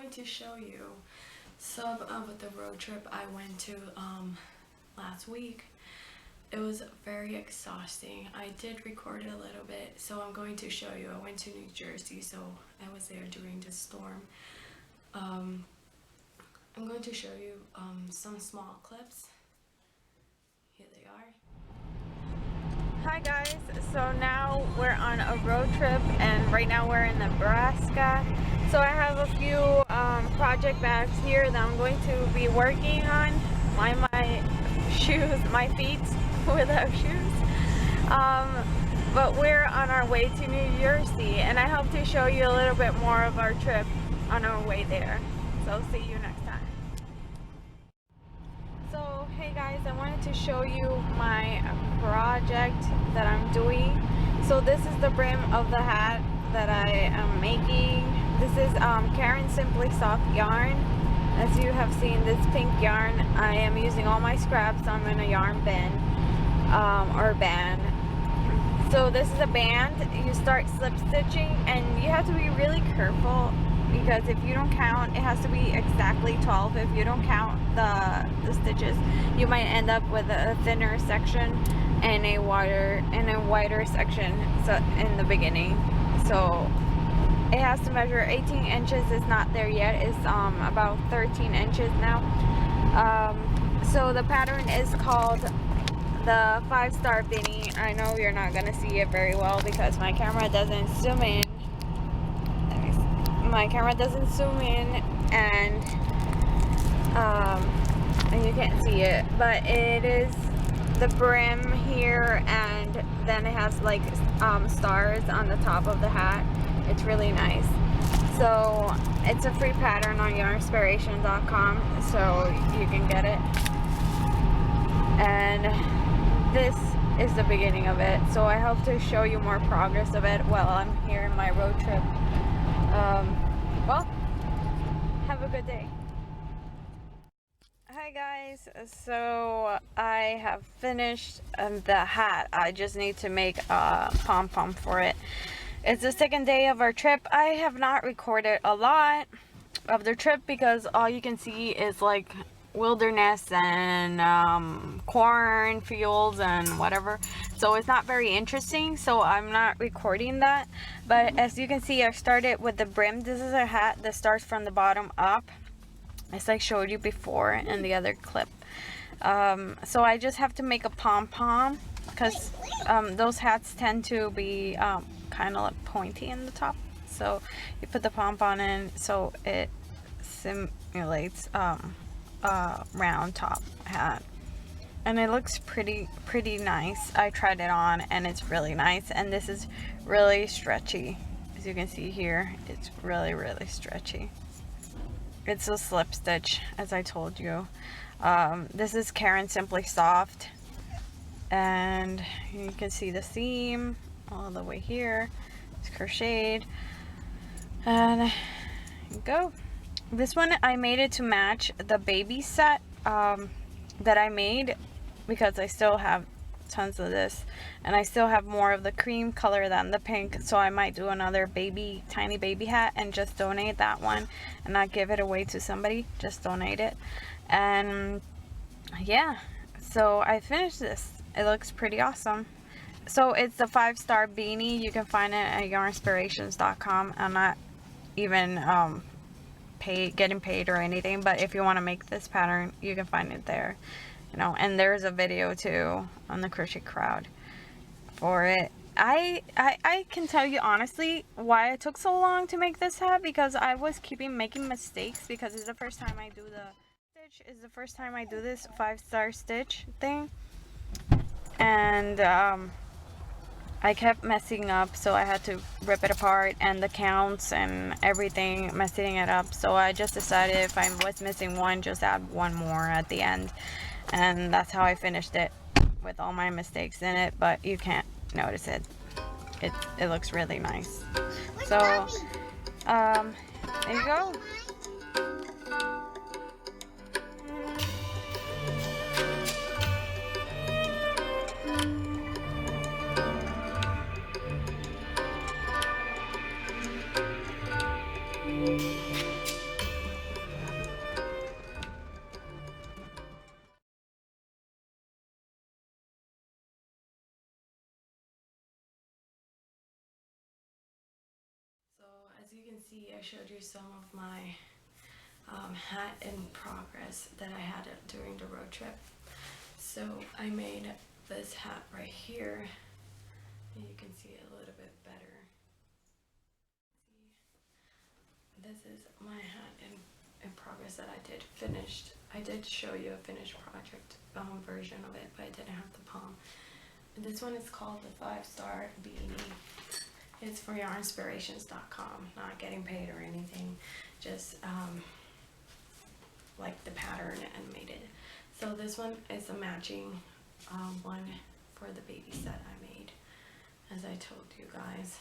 going to show you some of the road trip I went to last week. It was very exhausting. I did record a little bit, so I'm going to show you. I went to New Jersey, so I was there during the storm. I'm going to show you some small clips. Here they are. Hi guys, so now we're on a road trip and right now we're in Nebraska. So I have a few project bags here that I'm going to be working on. My shoes, my feet without shoes. But we're on our way to New Jersey and I hope to show you a little bit more of our trip on our way there. So see you next time. So hey guys, I wanted to show you my project that I'm doing. So this is the brim of the hat that I am making. This is Caron Simply Soft yarn. As you have seen, this pink yarn, I am using all my scraps. I'm in a yarn bin or band. So this is a band. You start slip stitching and you have to be really careful because if you don't count, it has to be exactly 12. If you don't count the stitches, you might end up with a thinner section and a wider section in the beginning. So it has to measure 18 inches. It's not there yet. It's about 13 inches now. So the pattern is called the 5-star beanie. I know you're not gonna see it very well because my camera doesn't zoom in. And you can't see it, but it is the brim here, and then it has like stars on the top of the hat. It's really nice. So it's a free pattern on yarnspiration.com, so you can get it. And this is the beginning of it, so I hope to show you more progress of it while I'm here in my road trip. Well, have a good day. Hi guys, so I have finished the hat. I just need to make a pom-pom for it. It's the second day of our trip. I have not recorded a lot of the trip because all you can see is like wilderness and corn fields and whatever, so it's not very interesting, so I'm not recording that. But as you can see, I started with the brim. This is a hat that starts from the bottom up, as I showed you before in the other clip. So I just have to make a pom-pom because those hats tend to be kind of like pointy in the top, so you put the pom-pom in so it simulates round top hat, and it looks pretty nice. I tried it on and it's really nice, and this is really stretchy. As you can see here, it's really stretchy. It's a slip stitch, as I told you. This is Caron Simply Soft, and you can see the seam all the way here. It's crocheted, and there you go. This one I made it to match the baby set that I made because I still have tons of this, and I still have more of the cream color than the pink, so I might do another tiny baby hat and just donate that one and not give it away to somebody, just donate it. And yeah, so I finished this. It looks pretty awesome. So it's the 5-star beanie. You can find it at yarnspirations.com. I'm not even getting paid or anything, but if you want to make this pattern, you can find it there, you know. And there's a video too on the Crochet Crowd for it. I can tell you honestly why it took so long to make this hat, because I was making mistakes, because it's the first time I do this 5-star stitch thing, and I kept messing up, so I had to rip it apart, and the counts and everything, messing it up. So I just decided if I was missing one, just add one more at the end, and that's how I finished it with all my mistakes in it. But you can't notice it. It looks really nice. So there you go. you can see, I showed you some of my hat in progress that I had during the road trip. So I made this hat right here, and you can see it a little bit better. This is my hat in progress that I did finished. I did show you a finished project version of it, but I didn't have the palm. This one is called the 5-Star Beanie. It's for yarnspirations.com, not getting paid or anything, just like the pattern and made it. So this one is a matching one for the baby set I made, as I told you guys.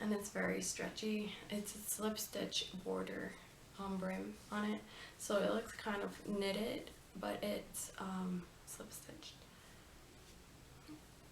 And it's very stretchy. It's a slip stitch border brim on it, so it looks kind of knitted, but it's slip stitched.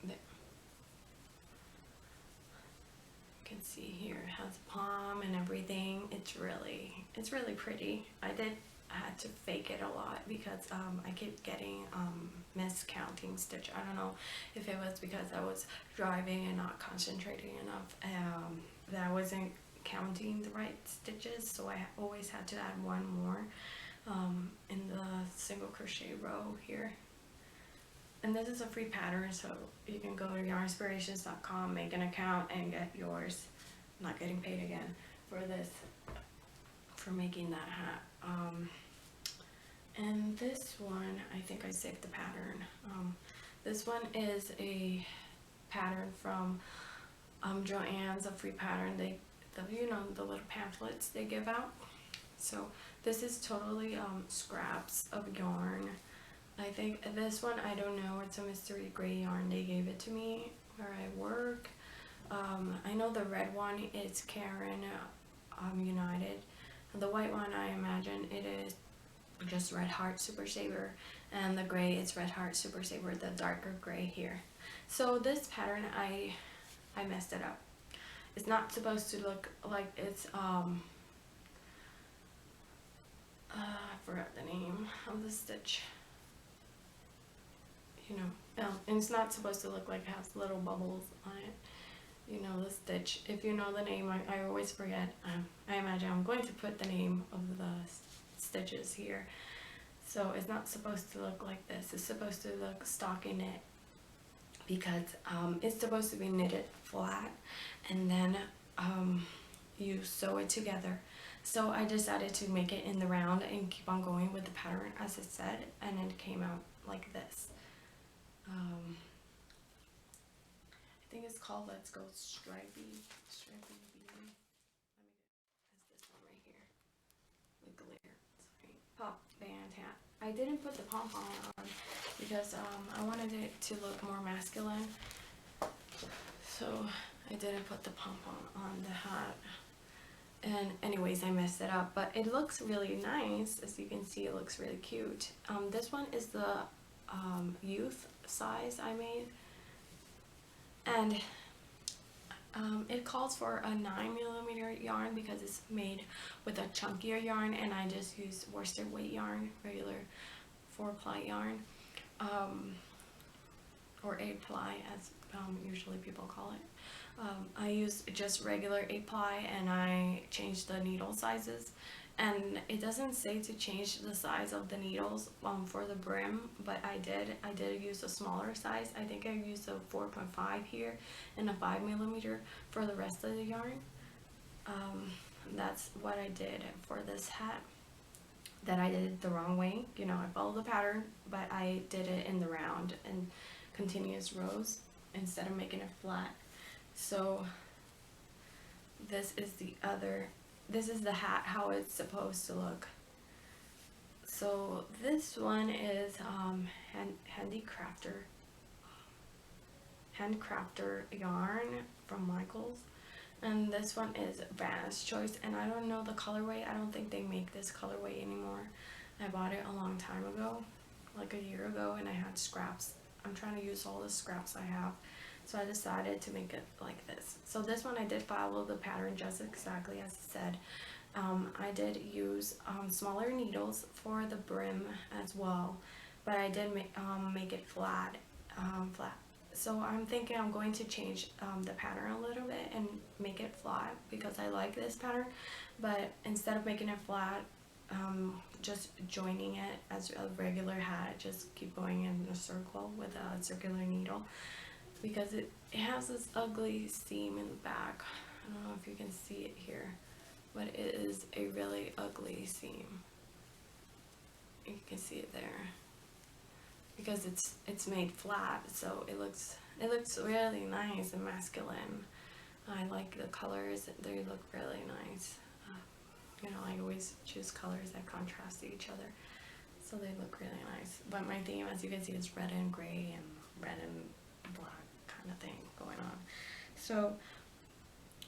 There. You can see here it has a palm and everything. It's really pretty. I had to fake it a lot because I keep getting miscounting stitch. I don't know if it was because I was driving and not concentrating enough, that I wasn't counting the right stitches, so I always had to add one more in the single crochet row here. And this is a free pattern, so you can go to yarnspirations.com, make an account, and get yours. I'm not getting paid again for this, for making that hat. And this one, I think I saved the pattern. This one is a pattern from Joann's, a free pattern. You know, the little pamphlets they give out. So this is totally scraps of yarn. I think this one, I don't know, it's a mystery gray yarn. They gave it to me where I work. I know the red one is Karen United. The white one, I imagine it is just Red Heart Super Saver, and the gray is Red Heart Super Saver, the darker gray here. So this pattern, I messed it up. It's not supposed to look like it's I forgot the name of the stitch. You know, and it's not supposed to look like it has little bubbles on it. You know, the stitch. If you know the name, I always forget. I imagine I'm going to put the name of the stitches here. So it's not supposed to look like this. It's supposed to look stocking knit, because it's supposed to be knitted flat, and then you sew it together. So I decided to make it in the round and keep on going with the pattern as it said, and it came out like this. I think it's called Let's Go Stripey Beanie. That's this one right here with glare. Sorry. Pop band hat. I didn't put the pom-pom on because I wanted it to look more masculine, so I didn't put the pom-pom on the hat. And anyways, I messed it up, but it looks really nice. As you can see, it looks really cute. This one is the youth size I made, and it calls for a 9mm yarn because it's made with a chunkier yarn, and I just used worsted weight yarn, regular 4-ply yarn, or 8-ply as usually people call it. I used just regular 8-ply, and I changed the needle sizes, and it doesn't say to change the size of the needles for the brim, but I did use a smaller size. I think I used a 4.5 here and a 5mm for the rest of the yarn. That's what I did for this hat. That I did it the wrong way. You know, I followed the pattern, but I did it in the round and continuous rows instead of making it flat. So this is the hat, how it's supposed to look. So this one is handcrafter yarn from Michaels, and this one is Vanna's Choice, and I don't know the colorway. I don't think they make this colorway anymore. I bought it a long time ago, like a year ago, and I had scraps. I'm trying to use all the scraps I have, so I decided to make it like this. So this one I did follow the pattern just exactly as it said. I did use smaller needles for the brim as well, but I did make it flat. So I'm thinking I'm going to change the pattern a little bit and make it flat because I like this pattern, but instead of making it flat, just joining it as a regular hat, just keep going in a circle with a circular needle, because it has this ugly seam in the back. I don't know if you can see it here, but it is a really ugly seam. You can see it there because it's made flat, so it looks really nice and masculine. I like the colors; they look really nice. You know, I always choose colors that contrast to each other, so they look really nice. But my theme, as you can see, is red and gray and red and black kind of thing going on. So,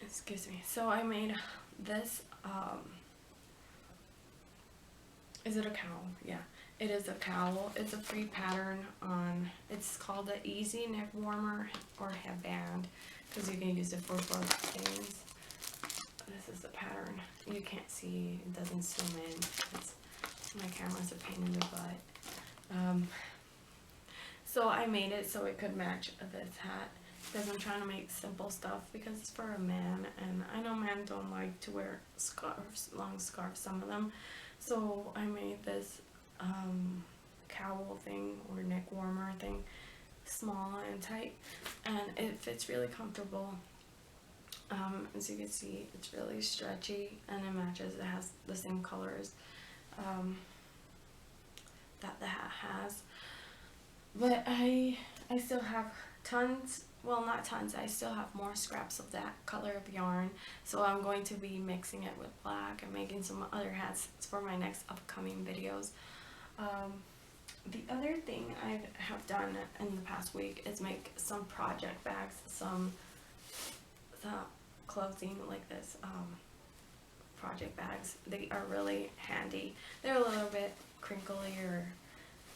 excuse me. So I made this. Is it a cowl? Yeah, it is a cowl. It's a free pattern on. It's called the Easy Neck Warmer or Headband, because you can use it for both things. This is the pattern. You can't see, it doesn't zoom in. My camera's a pain in the butt. So I made it so it could match this hat, because I'm trying to make simple stuff because it's for a man, and I know men don't like to wear scarves, long scarves, some of them. So I made this cowl thing or neck warmer thing, small and tight, and it fits really comfortable. As you can see, it's really stretchy and it matches. It has the same colors that the hat has. But I still have tons, well, not tons, I still have more scraps of that color of yarn. So I'm going to be mixing it with black and making some other hats for my next upcoming videos. The other thing I have done in the past week is make some project bags, some clothing like this, project bags. They are really handy. They're a little bit crinkly, or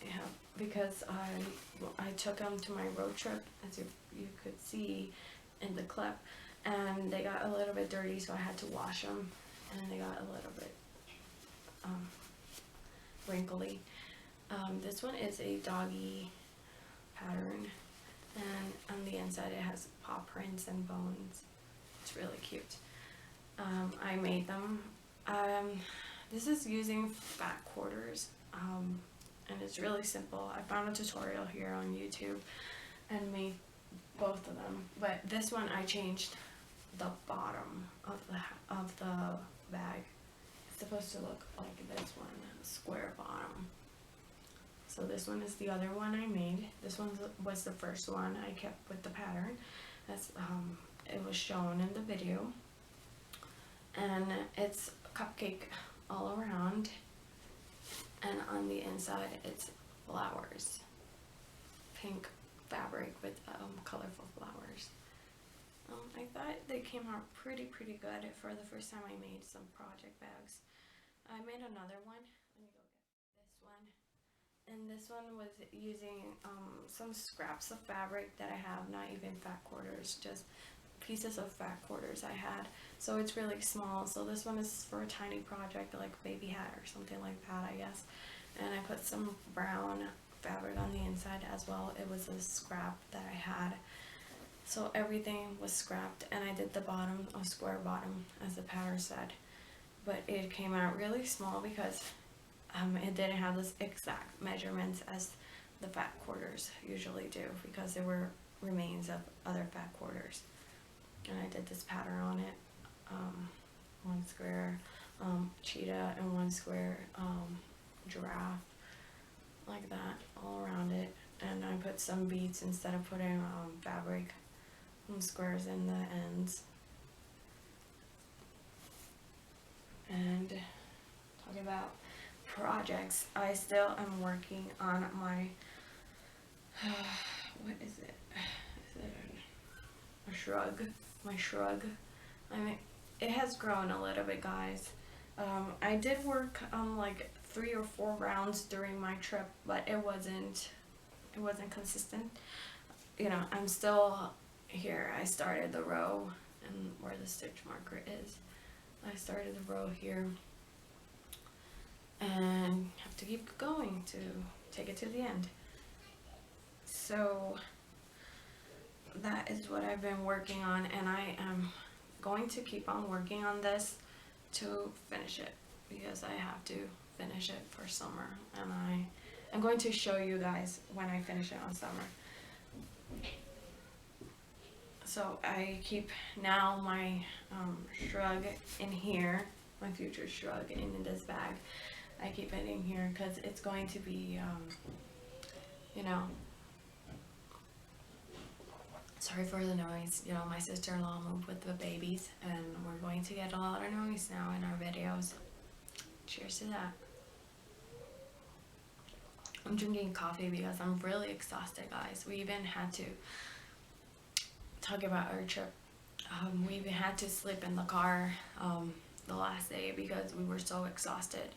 yeah, because I took them to my road trip, as you could see in the clip, and they got a little bit dirty, so I had to wash them, and they got a little bit wrinkly. This one is a doggy pattern, and on the inside it has paw prints and bones. It's really cute. I made them. This is using fat quarters, and it's really simple. I found a tutorial here on YouTube and made both of them. But this one I changed the bottom of the bag. It's supposed to look like this one, square bottom. So this one is the other one I made. This one was the first one I kept with the pattern. That's it was shown in the video, and it's cupcake all around, and on the inside it's flowers, pink fabric with colorful flowers. I thought they came out pretty good for the first time I made some project bags. I made another one. Let me go get this one. And this one was using some scraps of fabric that I have, not even fat quarters, just pieces of fat quarters I had. So it's really small. So this one is for a tiny project, like a baby hat or something like that, I guess. And I put some brown fabric on the inside as well. It was a scrap that I had. So everything was scrapped, and I did the bottom, a square bottom, as the pattern said. But it came out really small because it didn't have this exact measurements as the fat quarters usually do, because there were remains of other fat quarters. And I did this pattern on it, one square cheetah and one square giraffe, like that, all around it. And I put some beads instead of putting fabric and squares in the ends. And talking about projects, I still am working on my what is it? Is it a shrug? My shrug. I mean, it has grown a little bit, guys. I did work on like 3 or 4 rounds during my trip, but it wasn't consistent. You know, I'm still here. I started the row, and where the stitch marker is, I started the row here, and have to keep going to take it to the end. So that is what I've been working on, and I am going to keep on working on this to finish it, because I have to finish it for summer, and I'm going to show you guys when I finish it on summer. So I keep now my shrug in here, my future shrug in this bag. I keep it in here because it's going to be, you know, sorry for the noise. You know, my sister-in-law moved with the babies, and we're going to get a lot of noise now in our videos. Cheers to that. I'm drinking coffee because I'm really exhausted, guys. We even had to talk about our trip. We even had to sleep in the car the last day because we were so exhausted.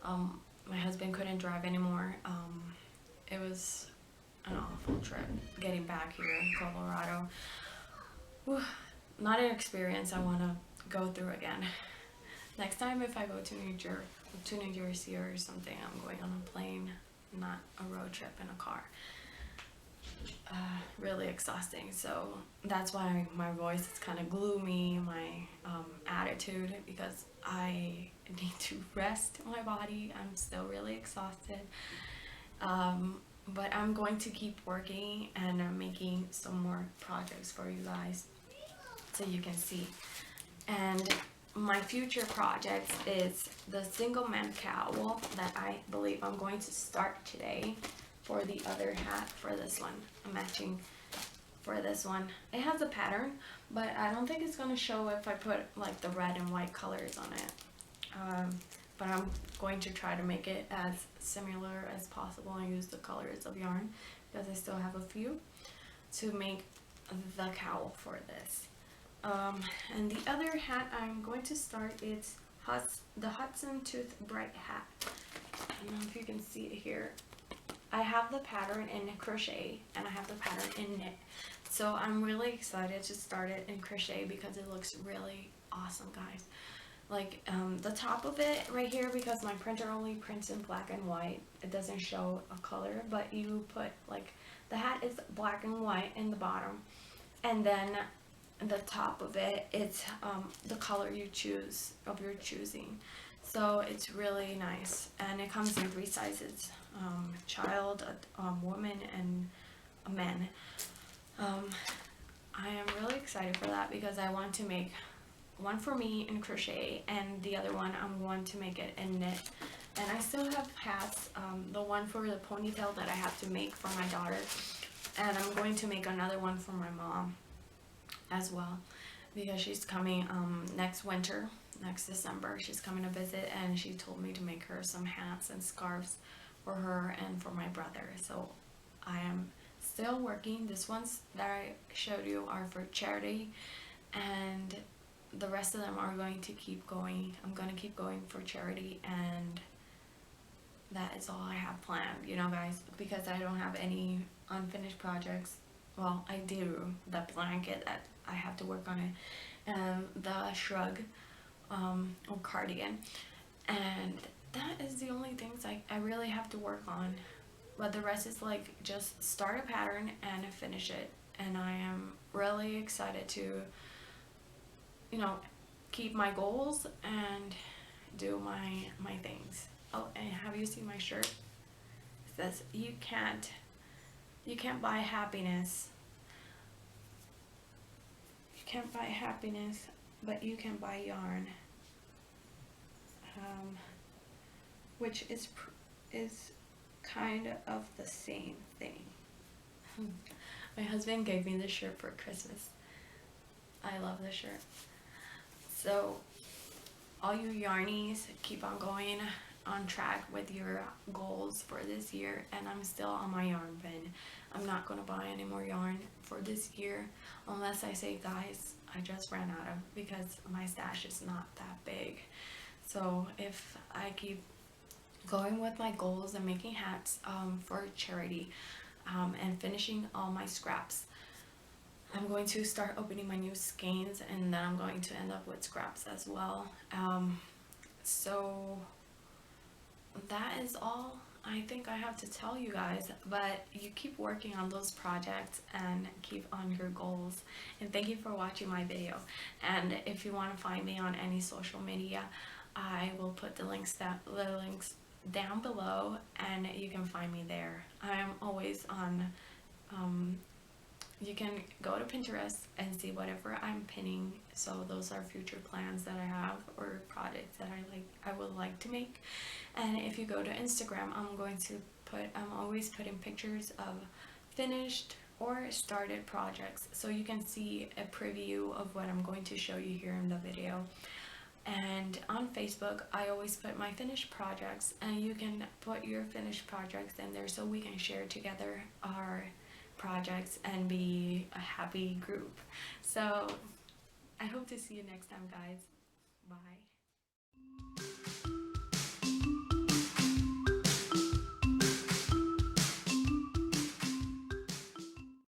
My husband couldn't drive anymore. It was an awful trip getting back here in Colorado. Whew. Not an experience I want to go through again. Next time if I go to New Jersey or something, I'm going on a plane, not a road trip in a car. Really exhausting, so that's why my voice is kind of gloomy, my attitude, because I need to rest my body. I'm still really exhausted, but I'm going to keep working and making some more projects for you guys so you can see. And my future project is the single man cowl that I believe I'm going to start today for the other hat for this one. I'm matching for this one. It has a pattern, but I don't think it's going to show if I put like the red and white colors on it. But I'm going to try to make it as similar as possible and use the colors of yarn because I still have a few to make the cowl for this. And the other hat I'm going to start is the Hudson Tooth Bright hat. I don't know if you can see it here. I have the pattern in crochet and I have the pattern in knit. So I'm really excited to start it in crochet because it looks really awesome, guys. Like the top of it right here, because my printer only prints in black and white, it doesn't show a color, but you put like the hat is black and white in the bottom, and then the top of it, it's the color you choose of your choosing. So it's really nice, and it comes in 3 sizes: child, woman, and a man. I am really excited for that because I want to make one for me in crochet, and the other one I'm going to make it in knit. And I still have hats, the one for the ponytail that I have to make for my daughter, and I'm going to make another one for my mom as well because she's coming next winter. Next December she's coming to visit, and she told me to make her some hats and scarves for her and for my brother. So I am still working. This ones that I showed you are for charity, and the rest of them are going to keep going. I'm going to keep going for charity, and that is all I have planned, you know, guys, because I don't have any unfinished projects. Well, I do. The blanket that I have to work on it, and the shrug or cardigan, and that is the only things I really have to work on. But the rest is like just start a pattern and finish it, and I am really excited to, you know, keep my goals and do my things. Oh, and have you seen my shirt? It says you can't buy happiness. You can't buy happiness, but you can buy yarn. Which is kind of the same thing. My husband gave me this shirt for Christmas. I love this shirt. So all you yarnies, keep on going on track with your goals for this year, and I'm still on my yarn bin. I'm not going to buy any more yarn for this year unless I say, guys, I just ran out of, because my stash is not that big. So if I keep going with my goals and making hats for charity and finishing all my scraps, I'm going to start opening my new skeins, and then I'm going to end up with scraps as well. So that is all I think I have to tell you guys, but you keep working on those projects and keep on your goals. And thank you for watching my video. And if you want to find me on any social media, I will put the links down below, and you can find me there. I'm always on. You can go to Pinterest and see whatever I'm pinning. So those are future plans that I have or projects that I would like to make. And if you go to Instagram, I'm always putting pictures of finished or started projects, so you can see a preview of what I'm going to show you here in the video. And on Facebook, I always put my finished projects, and you can put your finished projects in there so we can share together our projects and be a happy group. So I hope to see you next time, guys. Bye.